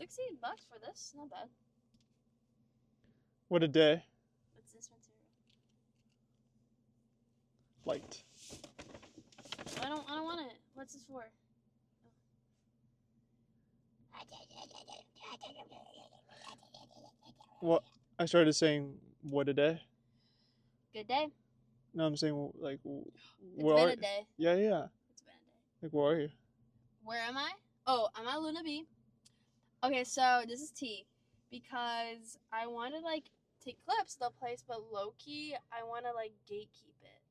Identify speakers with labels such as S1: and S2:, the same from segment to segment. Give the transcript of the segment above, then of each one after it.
S1: $60 for this. Not bad.
S2: What a day.
S1: What's this material?
S2: Light.
S1: I don't want it. What's this for?
S2: What? I started saying, what a day.
S1: Good day.
S2: No, I'm saying, like,
S1: It's been a day.
S2: Yeah.
S1: It's been a day.
S2: Like, where are you?
S1: Where am I? Oh, I'm at Luna B. Okay, so this is T. Because I want to, like, take clips of the place, but low-key, I want to, like, gatekeep it.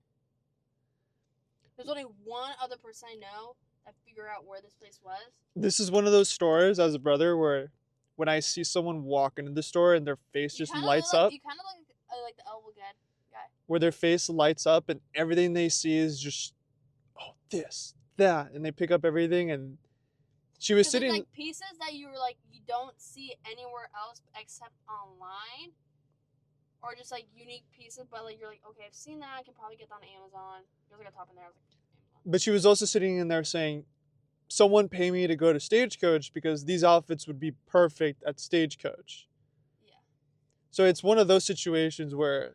S1: There's only one other person I know that figure out where this place was.
S2: This is one of those stores as a brother where when I see someone walk into the store and their face just lights up.
S1: You kind of look like the elbow guy.
S2: Where their face lights up and everything they see is just, oh, this, that. And they pick up everything. And she was sitting.
S1: It's like pieces that you were like, you don't see anywhere else except online. Or just like unique pieces, but like you're like, okay, I've seen that. I can probably get that on Amazon. There's like a top in there. I was like, Amazon.
S2: But she was also sitting in there saying, someone pay me to go to Stagecoach because these outfits would be perfect at Stagecoach.
S1: Yeah.
S2: So it's one of those situations where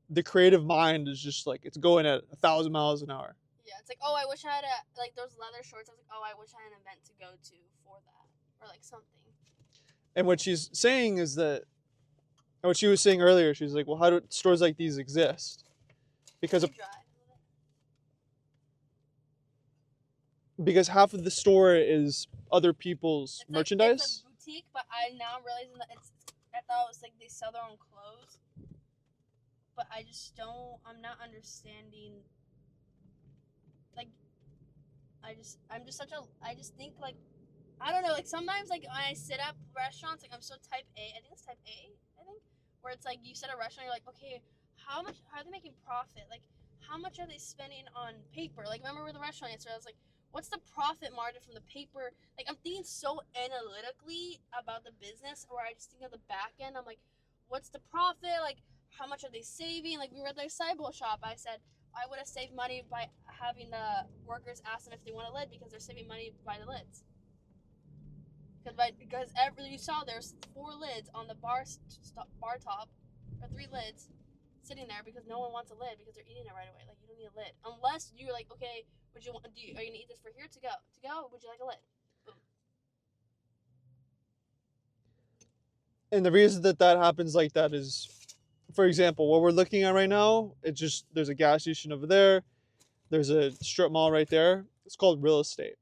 S2: the creative mind is just like, it's going at 1,000 miles an hour.
S1: Yeah, it's like, oh, I wish I had like those leather shorts. I was like, oh, I wish I had an event to go to for that. Or like something.
S2: And what she's saying is that, and what she was saying earlier, she's like, well, how do stores like these exist? Because half of the store is other people's merchandise.
S1: It's a boutique, but I'm now realizing that I thought it was like they sell their own clothes. But I just I'm not understanding, like, I just think, like, I don't know, like, sometimes, like, when I sit at restaurants, like, I'm so type A, I think it's type A, where it's, like, you sit at a restaurant, you're like, okay, how are they making profit? Like, how much are they spending on paper? Like, remember with the restaurant yesterday, I was like, what's the profit margin from the paper? Like, I'm thinking so analytically about the business, where I just think of the back end. I'm like, what's the profit? Like, how much are they saving? Like, we were at the Cyber shop. I said, I would have saved money by having the workers ask them if they want a lid because they're saving money by the lids. Because you saw there's 4 lids on the bar top, or 3 lids sitting there because no one wants a lid because they're eating it right away. Like, you don't need a lid unless you're like, okay, are you gonna eat this for here to go? Would you like a lid? Boom.
S2: And the reason that happens like that is, for example, what we're looking at right now, there's a gas station over there. There's a strip mall right there. It's called real estate.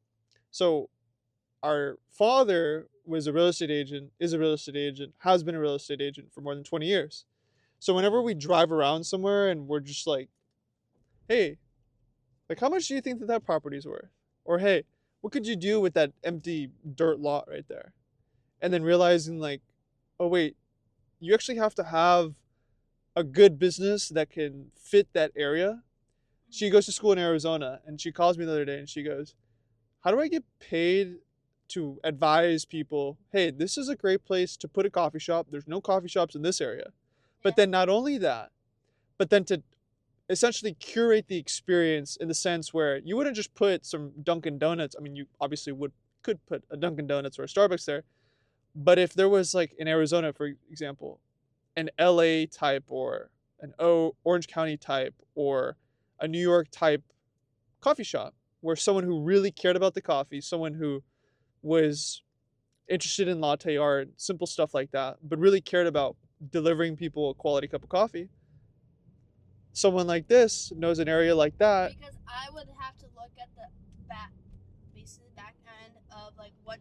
S2: So our father was a real estate agent, is a real estate agent, has been a real estate agent for more than 20 years. So whenever we drive around somewhere and we're just like, hey, like, how much do you think that property's worth? Or, hey, what could you do with that empty dirt lot right there? And then realizing, like, oh, wait, you actually have to have a good business that can fit that area. She goes to school in Arizona, and she calls me the other day, and she goes, how do I get paid to advise people, hey, this is a great place to put a coffee shop. There's no coffee shops in this area. But then not only that, but then to essentially curate the experience in the sense where you wouldn't just put some Dunkin' Donuts. I mean, you obviously could put a Dunkin' Donuts or a Starbucks there. But if there was, like, in Arizona, for example, an LA type or an Orange County type or a New York type coffee shop where someone who really cared about the coffee, someone who was interested in latte art, simple stuff like that, but really cared about delivering people a quality cup of coffee. Someone like this knows an area like that.
S1: Because I would have to look at the back end of, like, what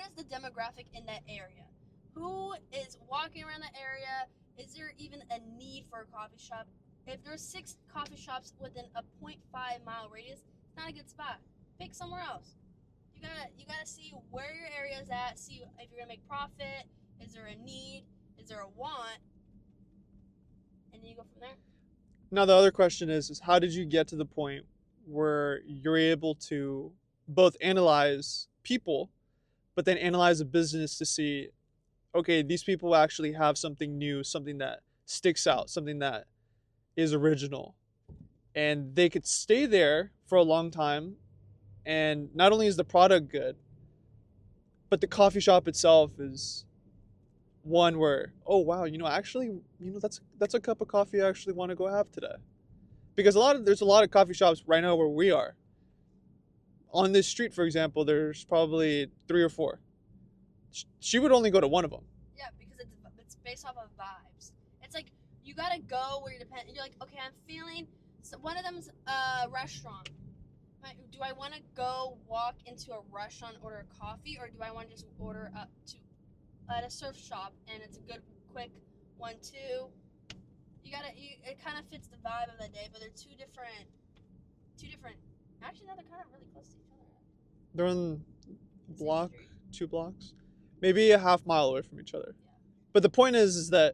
S1: is the demographic in that area? Who is walking around the area? Is there even a need for a coffee shop? If there's 6 coffee shops within a 0.5-mile radius, it's not a good spot. Pick somewhere else. You gotta see where your area is at. See if you're gonna make profit. Is there a need? Is there a want? And then you go from there.
S2: Now the other question is how did you get to the point where you're able to both analyze people, but then analyze a business to see, okay, these people actually have something new, something that sticks out, something that is original, and they could stay there for a long time. And not only is the product good, but the coffee shop itself is one where, oh wow, actually, that's a cup of coffee I actually want to go have today. Because there's a lot of coffee shops right now where we are. On this street, for example, there's probably 3 or 4. She would only go to one of them.
S1: Yeah, because it's based off of vibes. It's like you gotta go where you're like, okay, I'm feeling. So one of them's a restaurant. Do I want to go walk into a restaurant, order a coffee, or do I want to just order up to at a surf shop and it's a good, quick 1-2? It kind of fits the vibe of the day, but they're two different. Actually, no, they're kind of really close to each other.
S2: They're on block, 2 blocks, maybe a half mile away from each other.
S1: Yeah.
S2: But the point is that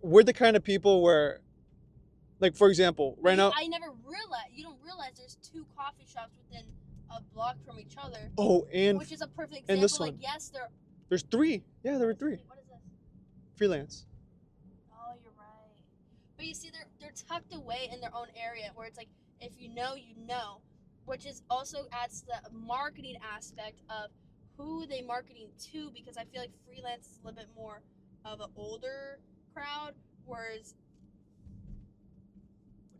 S2: we're the kind of people where, like, for example, right now.
S1: You don't realize there's 2 coffee shops within a block from each other.
S2: Oh, and
S1: which is a perfect example.
S2: and this one.
S1: Like, yes,
S2: there's 3. Yeah, there were 3.
S1: What is this?
S2: Freelance.
S1: Oh, you're right. But you see, they're tucked away in their own area, where it's like, if you know, you know, which is also adds to the marketing aspect of who they marketing to, because I feel like freelance is a little bit more of an older crowd, whereas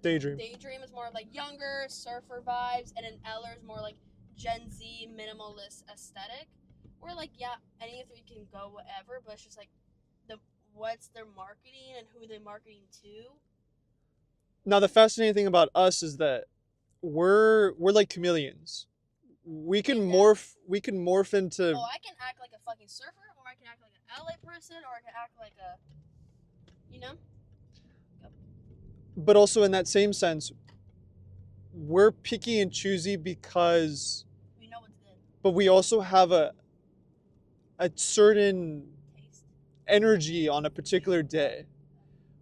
S1: Daydream is more of like younger surfer vibes, and then Eller is more like Gen Z minimalist aesthetic. Where like, yeah, any of 3 can go whatever, but it's just like what's their marketing and who they're marketing to.
S2: Now the fascinating thing about us is that we're like chameleons. We can morph into.
S1: Oh, I can act like a fucking surfer, or I can act like an LA person, or I can act like a,
S2: But also in that same sense, we're picky and choosy because
S1: we know what's good.
S2: But we also have a certain
S1: Taste.
S2: Energy on a particular day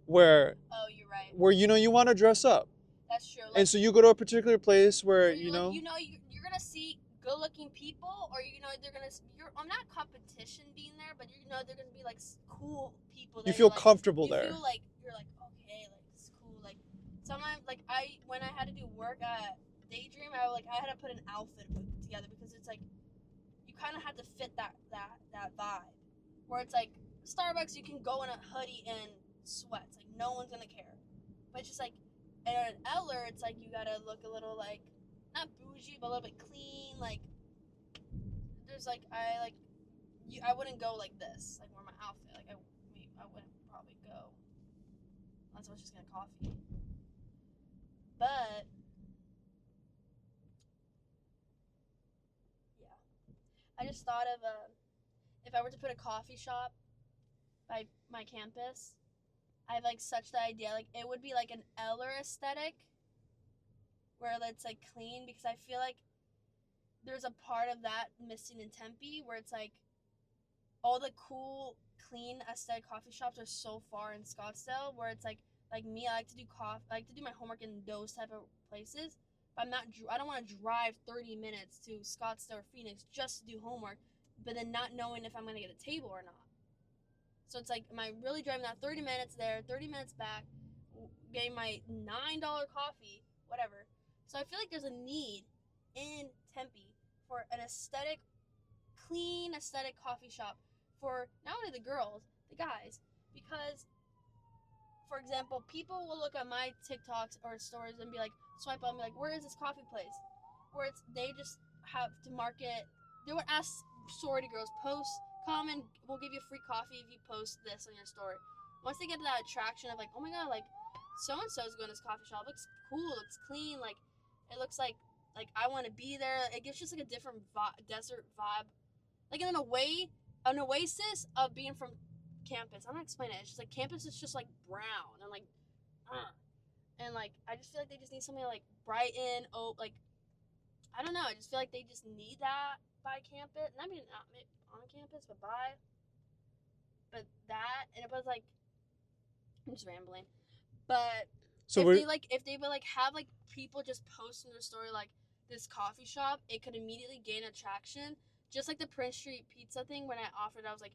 S2: where
S1: Oh, you're right.
S2: Where you want to dress up.
S1: That's true. Like,
S2: and so you go to a particular place where
S1: you're gonna see good-looking people, or I'm not competition being there, but they're gonna be like cool people.
S2: You feel comfortable there.
S1: You feel like you're like, okay, like it's cool. Like sometimes, like when I had to do work at Daydream, I had to put an outfit together, because it's like you kind of have to fit that vibe. Where it's like Starbucks, you can go in a hoodie and sweats, like no one's gonna care. But it's just like, and at Eller, it's like you gotta look a little like, not bougie, but a little bit clean. Like there's like I wouldn't go like this, like wear my outfit. Like I wouldn't probably go unless I was just getting coffee. But yeah, I just thought of if I were to put a coffee shop by my campus, I have like such the idea, like it would be like an Eller aesthetic, where it's like clean, because I feel like there's a part of that missing in Tempe, where it's like all the cool, clean aesthetic coffee shops are so far in Scottsdale, where it's like me, I like to do my homework in those type of places. But I don't want to drive 30 minutes to Scottsdale or Phoenix just to do homework, but then not knowing if I'm going to get a table or not. So it's like, am I really driving that 30 minutes there, 30 minutes back, getting my $9 coffee, whatever. So I feel like there's a need in Tempe for an aesthetic, clean aesthetic coffee shop for not only the girls, the guys, because, for example, people will look at my TikToks or stories and be like, swipe up and be like, where is this coffee place? Where they just have to market, they would ask sorority girls, comment, we'll give you free coffee if you post this on your story. Once they get to that attraction of like, oh my god, like so-and-so's going to this coffee shop, looks cool, looks clean, like it looks like I want to be there. It gives just like a different desert vibe, like in an oasis of being from campus. I'm not explaining it. It's just like campus is just like brown and like and like I just feel like they just need something like brighten, like I don't know, I just feel like they just need that by campus. I mean, not on campus, but that, and it was like, I'm just rambling. But so if they would like have like people just post in their story like this coffee shop, it could immediately gain attraction. Just like the Prince Street Pizza thing, when I offered, I was like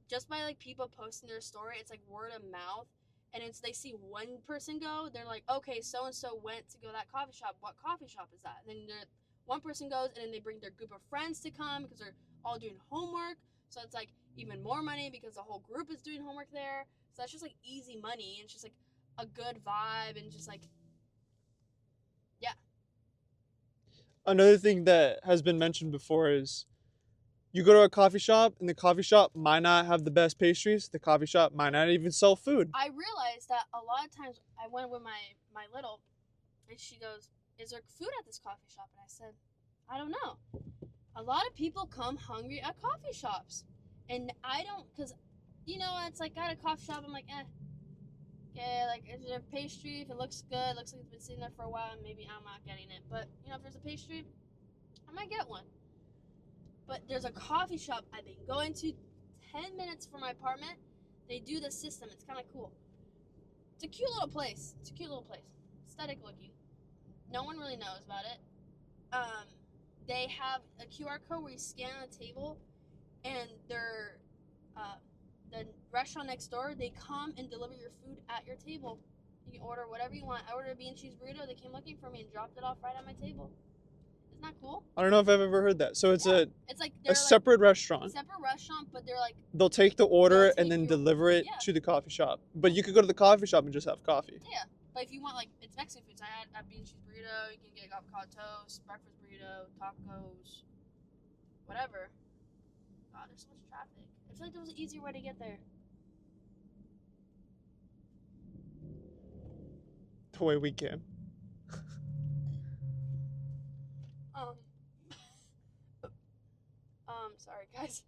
S1: just by like people posting their story, it's like word of mouth, and it's they see one person go, they're like, okay, so and so went to go to that coffee shop. What coffee shop is that? And then one person goes, and then they bring their group of friends to come because they're all doing homework. So it's like even more money because the whole group is doing homework there. So that's just like easy money, and it's just like a good vibe, and just like, yeah.
S2: Another thing that has been mentioned before is you go to a coffee shop and the coffee shop might not have the best pastries. The coffee shop might not even sell food.
S1: I realized that a lot of times I went with my little, and she goes, "Is there food at this coffee shop?" And I said, "I don't know." A lot of people come hungry at coffee shops, and I don't, cause, it's like at a coffee shop, I'm like, yeah, like, is there a pastry? If it looks good, looks like it's been sitting there for a while, maybe I'm not getting it. But if there's a pastry, I might get one. But there's a coffee shop I've been going to 10 minutes from my apartment. They do the system. It's kind of cool. It's a cute little place. Aesthetic looking. No one really knows about it. They have a QR code where you scan on the table, and they're the restaurant next door. They come and deliver your food at your table. You can order whatever you want. I ordered a bean and cheese burrito. They came looking for me and dropped it off right at my table. Isn't that cool?
S2: I don't know if I've ever heard that. So it's
S1: it's like
S2: a separate restaurant.
S1: Separate restaurant, but they're like,
S2: They'll take the order and then
S1: your-
S2: deliver it
S1: yeah.
S2: to the coffee shop. But you could go to the coffee shop and just have coffee.
S1: Yeah. But if you want, like, it's Mexican food. So I had a bean and cheese burrito. You can get avocado toast, breakfast burrito, tacos, whatever. God, there's so much traffic. I feel like there was an easier way to get there.
S2: The way we can.
S1: Sorry, guys.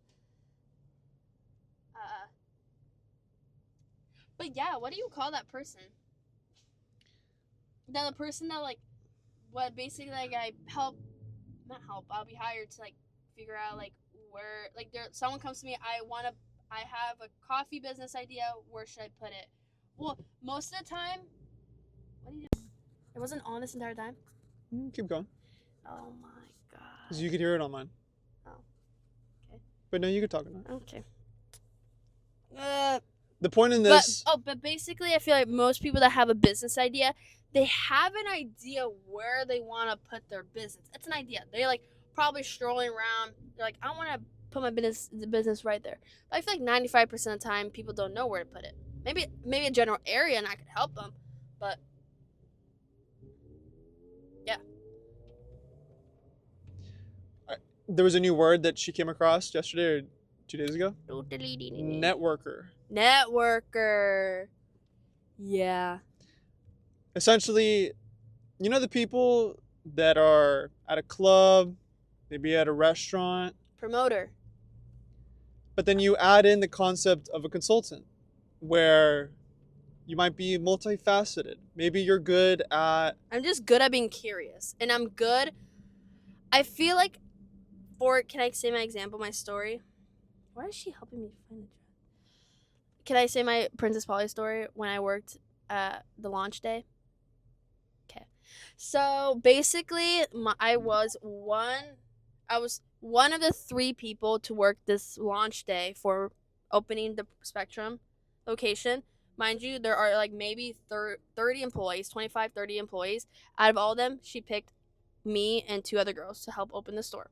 S1: But yeah, what do you call that person? The person that, like, what basically, like, I'll be hired to, like, figure out, like, where, like, someone comes to me, I have a coffee business idea, where should I put it? Well, most of the time, what do you do? It wasn't on this entire time?
S2: Keep going.
S1: Oh my god.
S2: Because you could hear it on mine.
S1: Oh. Okay.
S2: But no, you could talk about it.
S1: Okay.
S2: The point in this...
S1: But basically, I feel like most people that have a business idea, they have an idea where they want to put their business. It's an idea. They're, like, probably strolling around. They're like, I want to put my business right there. But I feel like 95% of the time, people don't know where to put it. Maybe a general area, and I could help them. But, yeah.
S2: There was a new word that she came across yesterday or 2 days ago. Networker.
S1: Networker. Yeah.
S2: Essentially, you know the people that are at a club, maybe at a restaurant.
S1: Promoter.
S2: But then you add in the concept of a consultant, where you might be multifaceted. Maybe you're good at...
S1: I'm just good at being curious. And I'm good... I feel like... Can I say my example, my story? Why is she helping me find the job? Can I say my Princess Polly story when I worked at the launch day? Okay. So basically, I was one of the 3 people to work this launch day for opening the Spectrum location. Mind you, there are like maybe 30 employees, 25, 30 employees. Out of all of them, she picked me and 2 other girls to help open the store.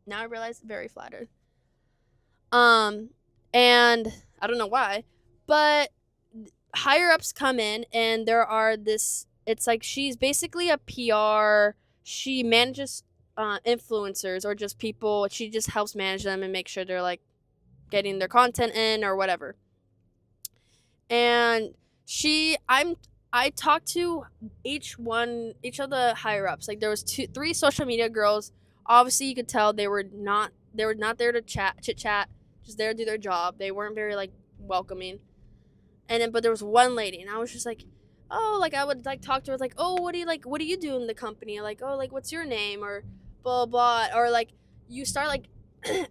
S1: Now I realize, very flattered. And I don't know why, but higher ups come in, and there are it's like she's basically a PR. She manages influencers or just people. She just helps manage them and make sure they're like getting their content in or whatever. And I talked to each of the higher ups. Like there was 3 social media girls. Obviously, you could tell they were not there to chit chat, just there to do their job. They weren't very like welcoming. And then, but there was one lady, and I was just like, oh, like I would like talk to her like, oh, what do you do in the company? Like, oh, like what's your name, or blah blah, or like you start like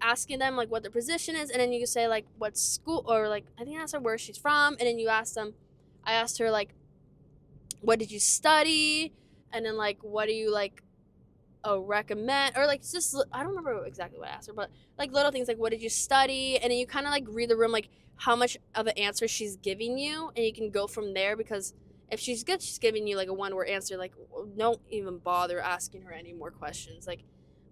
S1: asking them like what their position is, and then you say like what school, or like I think I asked her where she's from, and then I asked her like, what did you study, and then like what do you like recommend, or like just I don't remember exactly what I asked her, but like little things like what did you study, and then you kind of like read the room like how much of an answer she's giving you, and you can go from there, because if she's good, she's giving you like a one-word answer, like don't even bother asking her any more questions, like.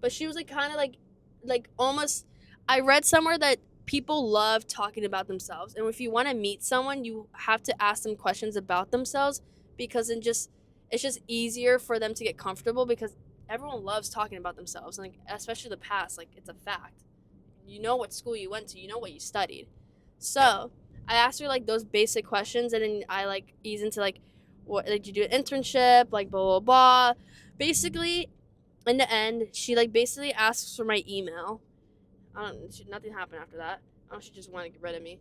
S1: But she was like kind of like like almost I read somewhere that people love talking about themselves, and if you want to meet someone you have to ask them questions about themselves, because it's just easier for them to get comfortable, because everyone loves talking about themselves, like especially the past, like it's a fact. You know what school you went to, you know what you studied. So I asked her like those basic questions, and then I like ease into like, what did you do an internship, like blah blah blah. Basically, in the end, she like basically asks for my email. Nothing happened after that. I don't know, she just wanted to get rid of me.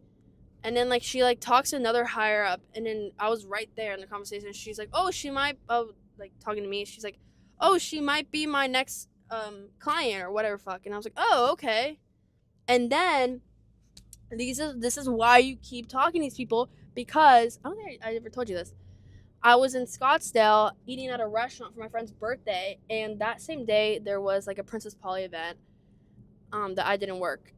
S1: And then like she like talks to another higher up, and then I was right there in the conversation. She's like, oh, she might, like talking to me. She's like, oh, she might be my next client or whatever fuck. And I was like, oh, okay. And then this is why you keep talking to these people, because I don't think I ever told you this. I was in Scottsdale eating at a restaurant for my friend's birthday, and that same day there was like a Princess Polly event that I didn't work.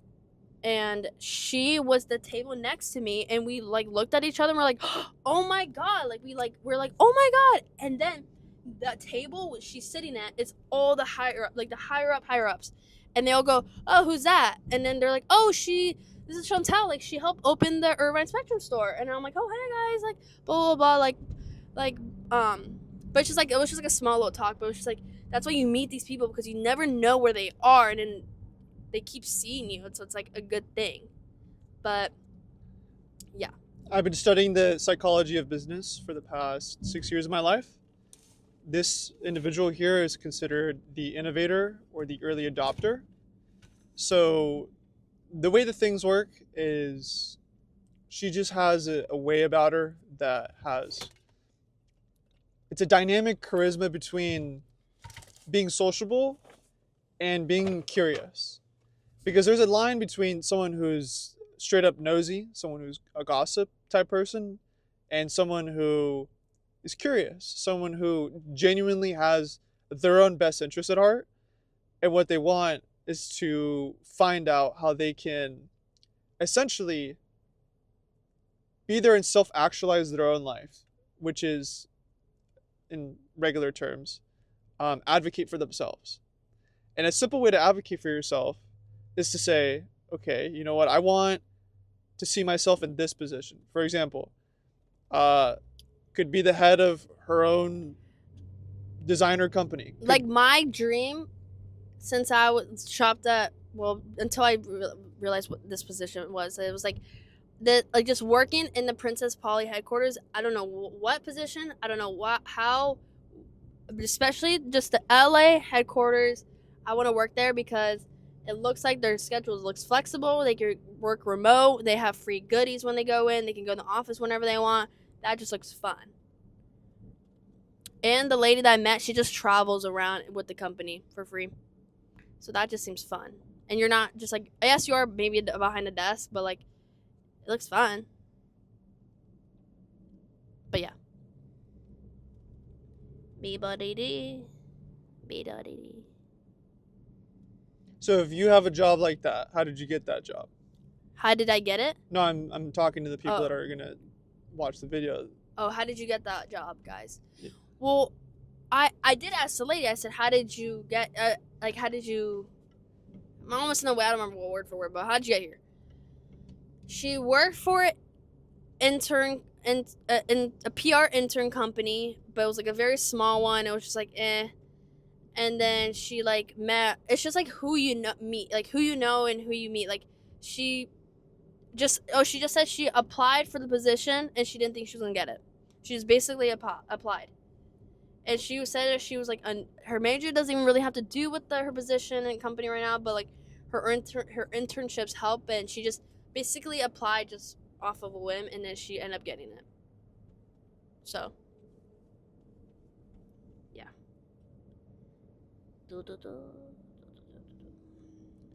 S1: And she was the table next to me, and we like looked at each other and we're like, oh my god, like we're like, oh my god. And then the table she's sitting at is all the higher up, like the higher ups, and they all go, oh, who's that? And then they're like, oh, this is Chantel, like she helped open the Irvine Spectrum store. And I'm like, oh, hey guys, like blah blah blah, like but it's just like, it was just like a small little talk, but it was just like, that's why you meet these people, because you never know where they are, and then they keep seeing you, so it's like a good thing. But yeah.
S2: I've been studying the psychology of business for the past 6 years of my life. This individual here is considered the innovator or the early adopter. So the way that things work is she just has a way about her that has, it's a dynamic charisma between being sociable and being curious. Because there's a line between someone who's straight up nosy, someone who's a gossip type person, and someone who is curious, someone who genuinely has their own best interest at heart, and what they want is to find out how they can essentially be there and self-actualize their own life, which is, in regular terms, advocate for themselves. And a simple way to advocate for yourself is to say, okay, you know what, I want to see myself in this position. For example, could be the head of her own designer company.
S1: Like my dream, since I was shopped at, well, until I realized what this position was, it was like like just working in the Princess Polly headquarters. I don't know what position, I don't know how, but especially just the LA headquarters. I want to work there because it looks like their schedule looks flexible. They can work remote. They have free goodies when they go in. They can go in the office whenever they want. That just looks fun. And the lady that I met, she just travels around with the company for free. So that just seems fun. And you're not just like, yes, you are maybe behind a desk, but like, it looks fun. But yeah.
S2: So if you have a job like that, how did you get that job?
S1: How did I get it?
S2: No, I'm talking to the people that are gonna watch the video.
S1: Oh, how did you get that job, guys?
S2: Yeah.
S1: Well, I did ask the lady. I said, how did you get, how did you, I'm almost in the way, I don't remember what word for word, but how'd you get here? She worked for in a PR intern company, but it was like a very small one. It was just like and then she like met, it's just like who you know meet, like who you know and who you meet. Like she just said she applied for the position and she didn't think she was gonna get it. She just basically applied, and she said that she was like her major doesn't even really have to do with her position and company right now, but like her internships help, and she just basically applied just off of a whim, and then she ended up getting it. So yeah.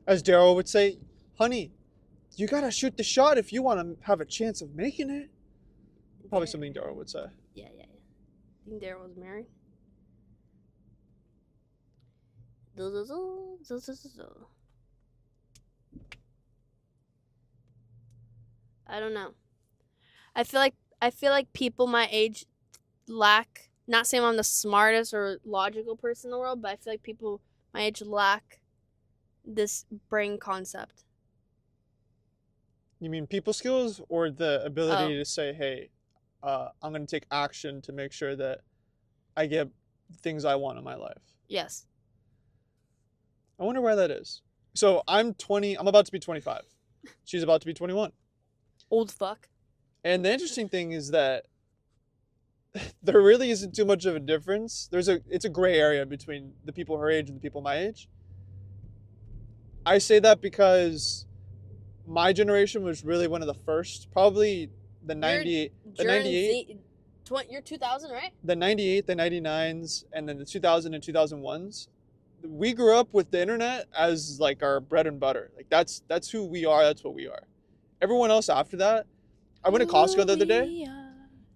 S2: As Daryl would say, honey, you gotta shoot the shot if you want to have a chance of making it. Probably something Daryl would say.
S1: Yeah. I think Daryl was married. I don't know. I feel like people my age lack, not saying I'm the smartest or logical person in the world, but I feel like people my age lack this brain concept.
S2: You mean people skills or the ability
S1: Oh.
S2: to say, hey, I'm going to take action to make sure that I get things I want in my life?
S1: Yes.
S2: I wonder why that is. So I'm 20, I'm about to be 25. She's about to be 21.
S1: Old fuck.
S2: And the interesting thing is that there really isn't too much of a difference. It's a gray area between the people her age and the people my age. I say that because my generation was really one of the first, probably the 98, the 98,
S1: You're 2000, right?
S2: the 98, the 99s, and then the 2000 and 2001s. We grew up with the internet as like our bread and butter. Like that's who we are. That's what we are. Everyone else after that, I went to Costco the other day,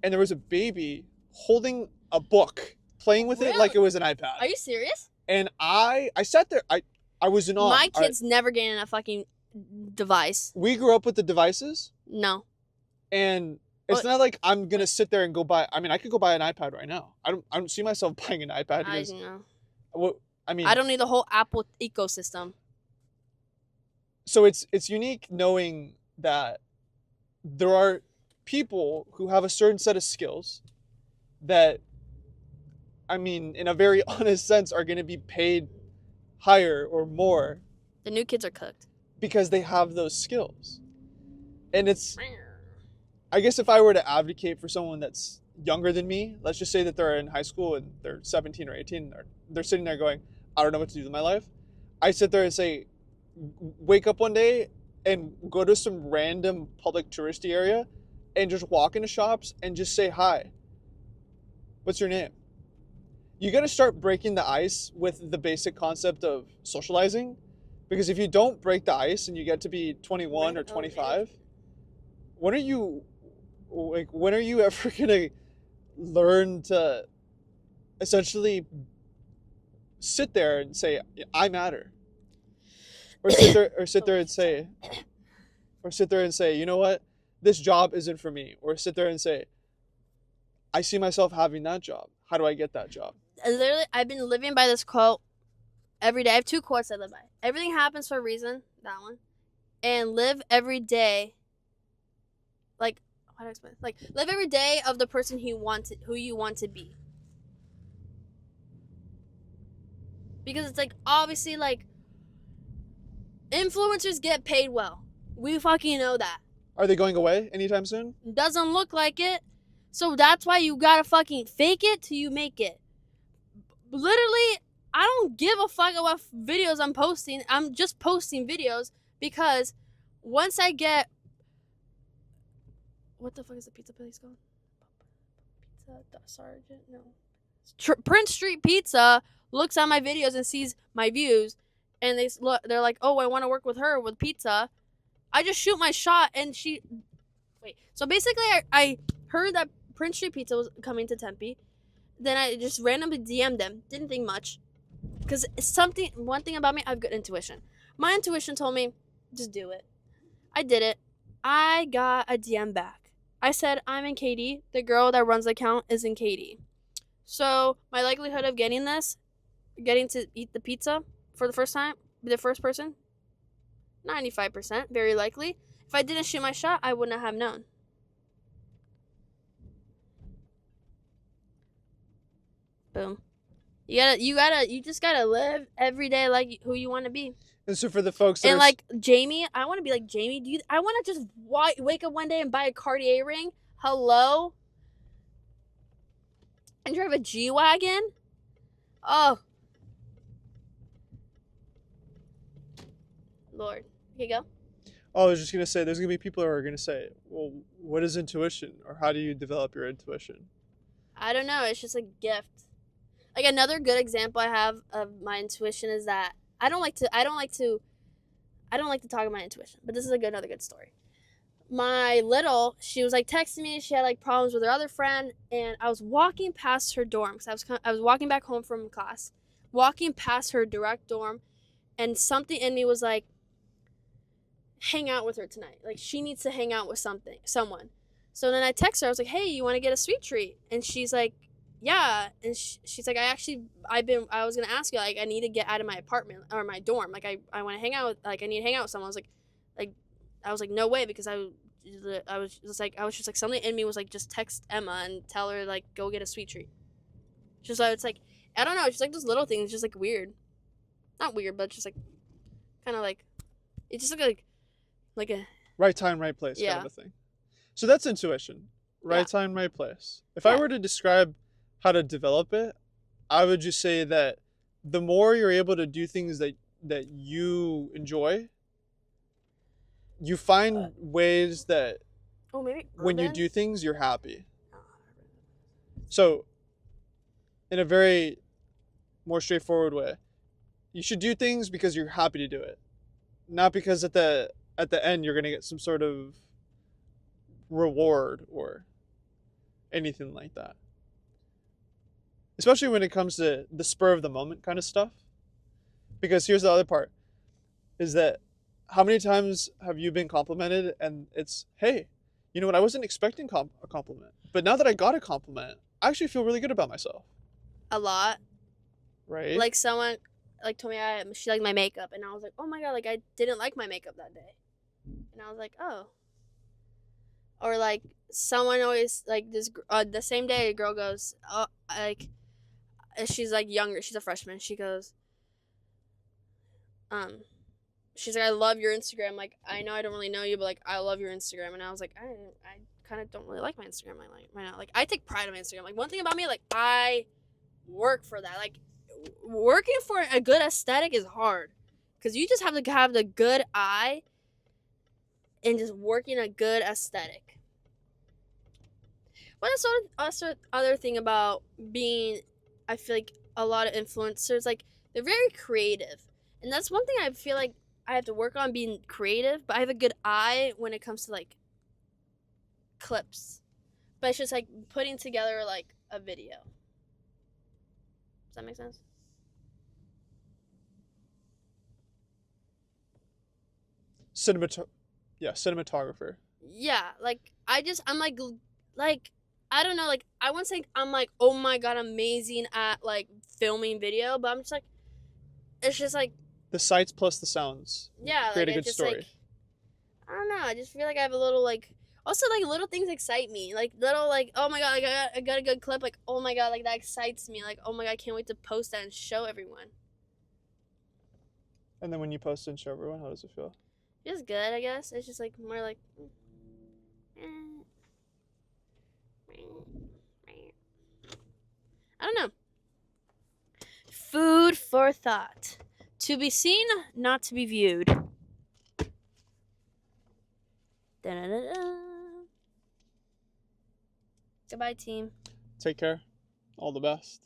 S2: and there was a baby holding a book, playing with it like it was an iPad.
S1: Are you serious?
S2: And I sat there. I was in awe.
S1: My kid's never getting a fucking device.
S2: We grew up with the devices,
S1: No.
S2: and it's not like I'm gonna sit there and go buy. I mean, I could go buy an iPad right now. I don't see myself buying an iPad
S1: I
S2: because
S1: know.
S2: what I mean.
S1: I don't need the whole Apple ecosystem.
S2: So it's unique knowing that there are people who have a certain set of skills that, I mean, in a very honest sense, are going to be paid higher or more
S1: The new kids are cooked.
S2: because they have those skills. And it's, I guess if I were to advocate for someone that's younger than me, let's just say that they're in high school and they're 17 or 18, or they're sitting there going, I don't know what to do with my life. I sit there and say, wake up one day and go to some random public touristy area and just walk into shops and just say, hi, what's your name? You got to start breaking the ice with the basic concept of socializing, because if you don't break the ice and you get to be 21 or 25, when are you ever going to learn to essentially sit there and say, I matter? Or sit there and say, you know what, this job isn't for me. Or sit there and say, I see myself having that job. How do I get that job?
S1: Literally, I've been living by this quote every day. I have 2 quotes I live by. Everything happens for a reason. That one. And live every day. Like, how do I explain? Like, live every day of the person who you want to be. Because it's like, obviously, like, influencers get paid well. We fucking know that.
S2: Are they going away anytime soon?
S1: Doesn't look like it. So that's why you gotta fucking fake it till you make it. Literally, I don't give a fuck about videos I'm posting. I'm just posting videos because once I get... What the fuck is the pizza place called? Pizza Sergeant? No. Prince Street Pizza looks at my videos and sees my views, and they're like, oh, I want to work with her with pizza. I just shoot my shot, and she... Wait. So basically, I heard that Prince Street Pizza was coming to Tempe. Then I just randomly DM'd them. Didn't think much. Because one thing about me, I have good intuition. My intuition told me, just do it. I did it. I got a DM back. I said, I'm in KD. The girl that runs the account is in KD. So my likelihood of getting to eat the pizza for the first time, be the first person, 95%, very likely. If I didn't shoot my shot, I wouldn't have known. Boom. You just gotta live every day like who you want to be.
S2: And so for the folks that
S1: and like Jamie, I want to be like Jamie. I want to just wake up one day and buy a Cartier ring. Hello. And drive a G-Wagon. Oh. Lord. Here you go.
S2: Oh, I was just going to say, there's going to be people who are going to say, well, what is intuition? Or how do you develop your intuition?
S1: I don't know. It's just a gift. Like, another good example I have of my intuition is that I don't like to talk about my intuition, but this is another good story. She was like texting me. She had like problems with her other friend, and I was walking past her dorm because I was walking back home from class, walking past her direct dorm, and something in me was like, hang out with her tonight. Like, she needs to hang out with someone. So then I text her. I was like, hey, you want to get a sweet treat? And she's like, yeah, and she's like, I was gonna ask you, like, I need to get out of my apartment or my dorm, like, I want to hang out with, like, I need to hang out with someone. Like, I was like, no way, because I was just like, something in me was like, just text Emma and tell her, like, go get a sweet treat. Just so it's like, I don't know, it's just like those little things, just like weird, not weird, but just like, kind of like, it just like a
S2: Right time, right place, kind
S1: yeah,
S2: of a thing. So that's intuition. Right
S1: yeah,
S2: time, right place. If I
S1: yeah,
S2: were to describe how to develop it, I would just say that the more you're able to do things that you enjoy, you find ways that
S1: oh, maybe
S2: when you
S1: urban.
S2: do things, you're happy. So, in a very more straightforward way, you should do things because you're happy to do it, not because at the end you're gonna get some sort of reward or anything like that. Especially when it comes to the spur of the moment kind of stuff. Because here's the other part is that how many times have you been complimented and it's, hey, you know what, I wasn't expecting a compliment, but now that I got a compliment, I actually feel really good about myself,
S1: A lot.
S2: right?
S1: Like, someone like told me she liked my makeup, and I was like, oh my god, like, I didn't like my makeup that day, and I was like, oh. Or like, someone always like this the same day a girl goes, oh, like, she's like younger, she's a freshman, she goes, um she's like, I love your Instagram, like, I know I don't really know you, but like, I love your Instagram. And I was like, I kind of don't really like my Instagram right now. Like, I take pride in my Instagram. Like, one thing about me, like, I work for that. Like, working for a good aesthetic is hard, because you just have to have the good eye and just working a good aesthetic. But that's other thing about being, I feel like a lot of influencers, like, they're very creative, and that's one thing I feel like I have to work on, being creative. But I have a good eye when it comes to like clips, but it's just like putting together like a video. Does that make sense?
S2: Cinematographer.
S1: Yeah, like, I'm like, I don't know, like, I wouldn't say I'm like, oh my god, amazing at like filming video, but I'm just like, it's just like,
S2: The sights plus the sounds
S1: yeah, like,
S2: create a
S1: it's
S2: good
S1: just like,
S2: story.
S1: I don't know, I just feel like I have a little like, also like, little things excite me, like, little, like, oh my god, like, I got a good clip, like, oh my god, like, that excites me, like, oh my god, I can't wait to post that and show everyone.
S2: And then when you post and show everyone, how does it feel?
S1: Just good, I guess. It's just like more like, I don't know. Food for thought. To be seen, not to be viewed. Da-da-da-da. Goodbye, team.
S2: Take care. All the best.